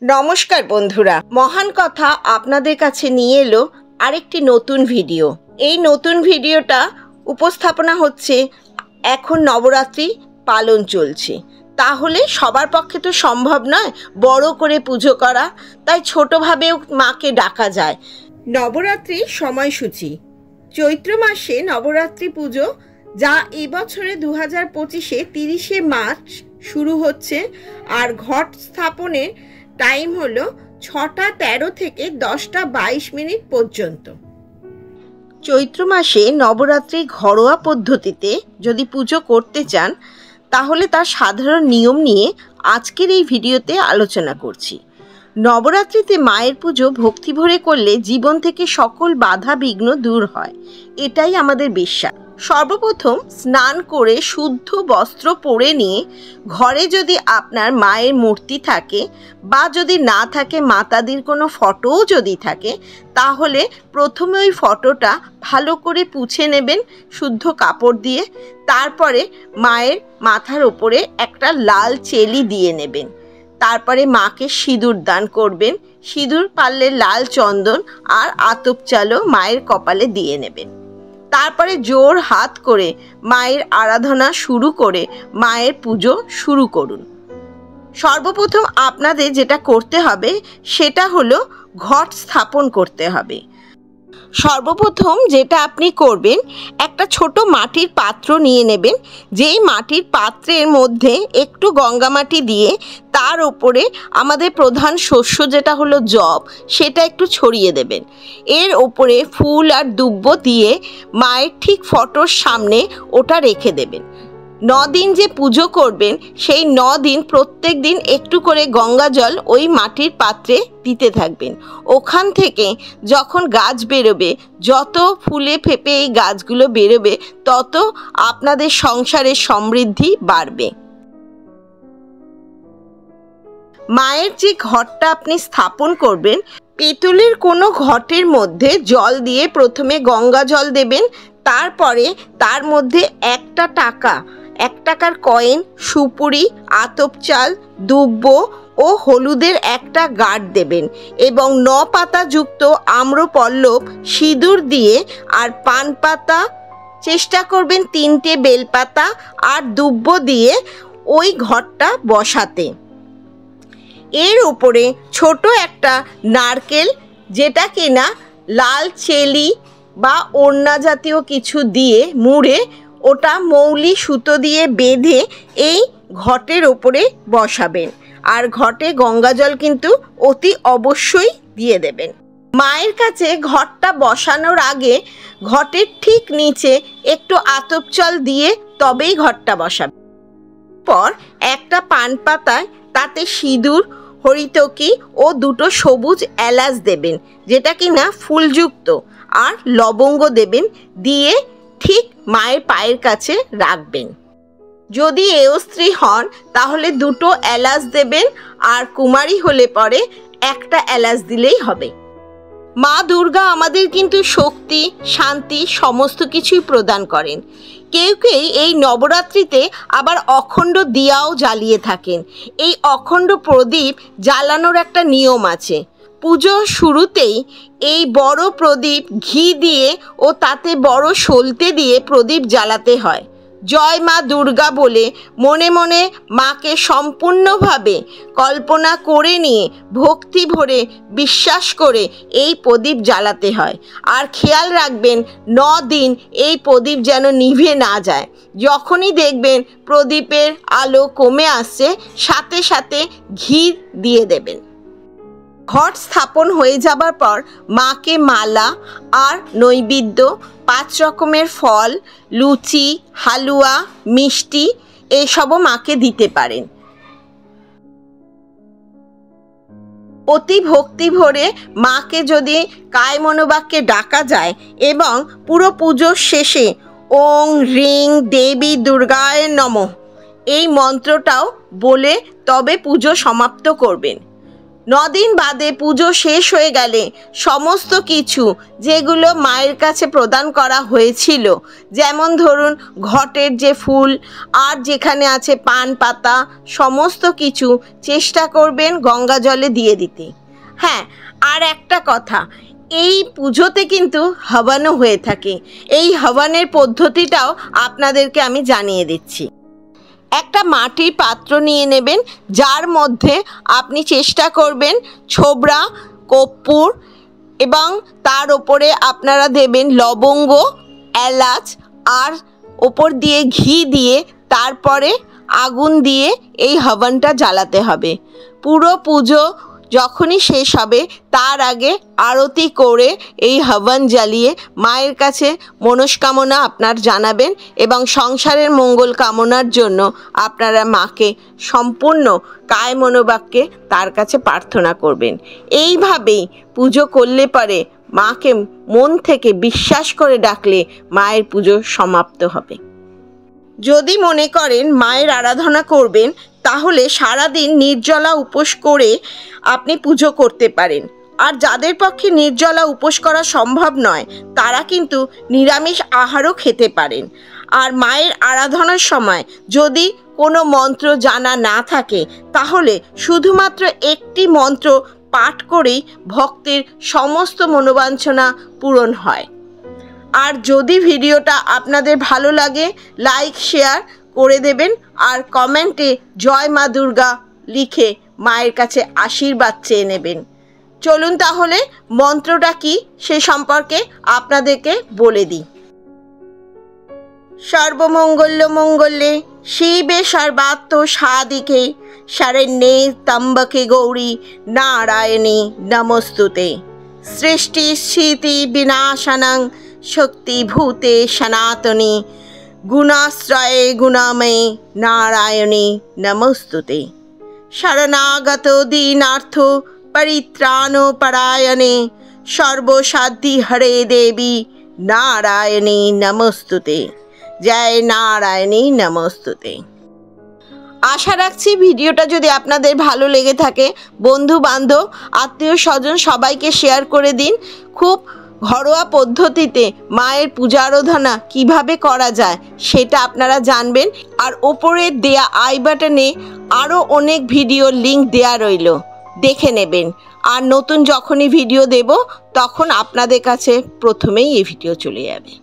নমস্কার বন্ধুরা, মহান কথা আপনাদের কাছে নিয়ে এলো আরেকটি নতুন ভিডিও। এই নতুন ভিডিওটা উপস্থাপনা হচ্ছে এখন নবরাত্রি পালন চলছে, তাহলে সবার পক্ষে তো সম্ভব নয় বড় করে পুজো করা, তাই ছোটোভাবেও মাকে ডাকা যায়। নবরাত্রি সময়সূচি: চৈত্র মাসে নবরাত্রি পুজো, যা এবছরে 2025-এ 30শে মার্চ শুরু হচ্ছে, আর ঘট স্থাপনের টাইম হলো 6টা 13 থেকে 10টা 22 মিনিট পর্যন্ত। চৈত্র মাসে নবরাত্রি ঘরোয়া পদ্ধতিতে যদি পুজো করতে চান, তাহলে তার সাধারণ নিয়ম নিয়ে আজকের এই ভিডিওতে আলোচনা করছি। নবরাত্রিতে মায়ের পুজো ভক্তি ভরে করলে জীবন থেকে সকল বাধা বিঘ্ন দূর হয়, এটাই আমাদের বিশ্বাস। সর্বপ্রথম স্নান করে শুদ্ধ বস্ত্র পরে নিয়ে ঘরে যদি আপনার মায়ের মূর্তি থাকে বা যদি না থাকে মাতাদির কোনো ফটোও যদি থাকে, তাহলে প্রথমে ওই ফটোটা ভালো করে পুছে নেবেন শুদ্ধ কাপড় দিয়ে। তারপরে মায়ের মাথার ওপরে একটা লাল চেলি দিয়ে নেবেন। তারপরে মাকে সিঁদুর দান করবেন। সিঁদুর পারলে লাল চন্দন আর আতপ চালও মায়ের কপালে দিয়ে নেবেন। তারপরে জোর হাত করে মায়ের আরাধনা শুরু করে মায়ের পুজো শুরু করুন। সর্বপ্রথম আপনাদের যেটা করতে হবে সেটা হলো ঘট স্থাপন করতে হবে। সর্বপ্রথম যেটা আপনি করবেন, একটা ছোট মাটির পাত্র নিয়ে নেবেন। যেই মাটির পাত্রের মধ্যে একটু গঙ্গা মাটি দিয়ে তার উপরে আমাদের প্রধান শস্য যেটা হলো জব, সেটা একটু ছড়িয়ে দেবেন। এর ওপরে ফুল আর দুব্ব দিয়ে মায়ের ঠিক ফটোর সামনে ওটা রেখে দেবেন। 9 দিন যে পুজো করবেন, সেই 9 দিন প্রত্যেক দিন একটু করে গঙ্গা জল ওই মাটির পাত্রে দিতে থাকবেন। ওখান থেকে যখন গাছ বেরোবে, যত ফুলে ফেপে এই গাছগুলো বেরোবে, তত আপনাদের সংসারের সমৃদ্ধি বাড়বে। মায়ের যে ঘটটা আপনি স্থাপন করবেন, পেতলের কোনো ঘটের মধ্যে জল দিয়ে প্রথমে গঙ্গা জল দেবেন। তারপরে তার মধ্যে 1 টাকার কয়েন, সুপুরি, আতপ চাল, দুব্ব ও হলুদের একটা গাঁট দেবেন এবং 9 পাতা যুক্ত আম্রপল্লব সিঁদুর দিয়ে আর পান পাতা, চেষ্টা করবেন 3টে বেলপাতা আর দুব্ব দিয়ে ওই ঘরটা বসাতে। এর উপরে ছোট একটা নারকেল, যেটা কিনা লাল চেলি বা ওড়না জাতীয় কিছু দিয়ে মুড়ে ওটা মৌলি সুতো দিয়ে বেঁধে এই ঘটের ওপরে বসাবেন। আর ঘটে গঙ্গা জল কিন্তু অতি অবশ্যই দিয়ে দেবেন। মায়ের কাছে ঘটটা বসানোর আগে ঘটের ঠিক নিচে একটু আতপ চাল দিয়ে তবেই ঘটটা বসাবেন। পর একটা পান পাতায় তাতে সিঁদুর, হরিতকি ও 2টো সবুজ এলাচ দেবেন, যেটা কিনা ফুলযুক্ত, আর লবঙ্গ দেবেন, দিয়ে ঠিক মায়ের পায়ের কাছে রাখবেন। যদি স্ত্রী হন তাহলে 2টো এলাচ দেবেন, আর কুমারী হলে পরে একটা এলাচ দিলেই হবে। মা দুর্গা আমাদের কিন্তু শক্তি, শান্তি সমস্ত কিছুই প্রদান করেন। কেউ কেউ এই নবরাত্রিতে আবার অখণ্ড দিয়াও জ্বালিয়ে থাকেন। এই অখণ্ড প্রদীপ জ্বালানোর একটা নিয়ম আছে। পুজো শুরুতেই এই বড় প্রদীপ ঘি দিয়ে ও তাতে বড় সলতে দিয়ে প্রদীপ জ্বালাতে হয়। জয় মা দুর্গা বলে মনে মনে মাকে সম্পূর্ণভাবে কল্পনা করে নিয়ে ভক্তি ভরে বিশ্বাস করে এই প্রদীপ জ্বালাতে হয়। আর খেয়াল রাখবেন 9 দিন এই প্রদীপ যেন নিভে না যায়। যখনই দেখবেন প্রদীপের আলো কমে আসছে, সাথে সাথে ঘি দিয়ে দেবেন। ঘট স্থাপন হয়ে যাবার পর মাকে মালা আর নৈবেদ্য 5 রকমের ফল, লুচি, হালুয়া, মিষ্টি এসবও মাকে দিতে পারেন। অতি ভক্তি ভরে মাকে যদি কায় মনোবাক্যে ডাকা যায় এবং পুরো পুজোর শেষে ওং হ্রিং দেবী দুর্গায় নমঃ এই মন্ত্রটাও বলে তবে পুজো সমাপ্ত করবেন। দিন বাদে পুজো শেষ হয়ে গেলে সমস্ত কিছু যেগুলো মায়ের কাছে প্রদান করা হয়েছিল, যেমন ধরুন ঘটের যে ফুল আর যেখানে আছে পান পাতা, সমস্ত কিছু চেষ্টা করবেন গঙ্গা জলে দিয়ে দিতে। হ্যাঁ, আর একটা কথা, এই পুজোতে কিন্তু হবনও হয়ে থাকে। এই হবনের পদ্ধতিটাও আপনাদেরকে আমি জানিয়ে দিচ্ছি। একটা মাটির পাত্র নিয়ে নেবেন, যার মধ্যে আপনি চেষ্টা করবেন ছোবড়া, কর্পূর এবং তার ওপরে আপনারা দেবেন লবঙ্গ, এলাচ আর ওপর দিয়ে ঘি দিয়ে তারপরে আগুন দিয়ে এই হবনটা জ্বালাতে হবে। পুরো পুজো যখনই শেষ হবে তার আগে আরতি করে এই হবন জ্বালিয়ে মায়ের কাছে মনস্কামনা আপনার জানাবেন এবং সংসারের মঙ্গল কামনার জন্য আপনারা মাকে সম্পূর্ণ কায় মনোবাক্যে তার কাছে প্রার্থনা করবেন। এইভাবেই পুজো করলে পরে মাকে মন থেকে বিশ্বাস করে ডাকলে মায়ের পুজো সমাপ্ত হবে। যদি মনে করেন মায়ের আরাধনা করবেন, তাহলে সারাদিন নির্জলা উপোস করে আপনি পুজো করতে পারেন। আর যাদের পক্ষে নির্জলা উপোস করা সম্ভব নয়, তারা কিন্তু নিরামিষ আহারও খেতে পারেন। আর মায়ের আরাধনার সময় যদি কোনো মন্ত্র জানা না থাকে, তাহলে শুধুমাত্র একটি মন্ত্র পাঠ করেই ভক্তের সমস্ত মনোবাঞ্ছনা পূরণ হয়। আর যদি ভিডিওটা আপনাদের ভালো লাগে, লাইক শেয়ার করে দেবেন আর কমেন্টে জয় মা দুর্গা লিখে মায়ের কাছে আশীর্বাদ চেয়ে নেবেন। চলুন তাহলে মন্ত্রটা কি সে সম্পর্কে আপনাদেরকে বলে দিই। সর্বমঙ্গল্য মঙ্গলে শিবে সর্বাত্ম সাদিকে শরণ্যে ত্র্যম্বকে গৌরী নারায়ণী নমস্তুতে। সৃষ্টি স্থিতি বিনাশনং শক্তিভূতে সনাতনী গুণাশ্রয়ে গুণময়ে নারায়ণী নমস্তুতে। শরণাগত দীনার্থ পরিত্রাণ পরায়ণে সর্বসাধ্যি হরে দেবী নারায়ণী নমস্তুতে। জয় নারায়ণী নমস্তুতে। আশা রাখছি ভিডিওটা যদি আপনাদের ভালো লেগে থাকে, বন্ধু বান্ধব আত্মীয় স্বজন সবাইকে শেয়ার করে দিন। খুব ঘরোয়া পদ্ধতিতে মায়ের পূজা আরাধনা কীভাবে করা যায় সেটা আপনারা জানবেন। আর ওপরে দেয়া আই বাটনে আরও অনেক ভিডিওর লিঙ্ক দেয়া রইল, দেখে নেবেন। আর নতুন যখনই ভিডিও দেব তখন আপনাদের কাছে প্রথমেই এই ভিডিও চলে যাবে।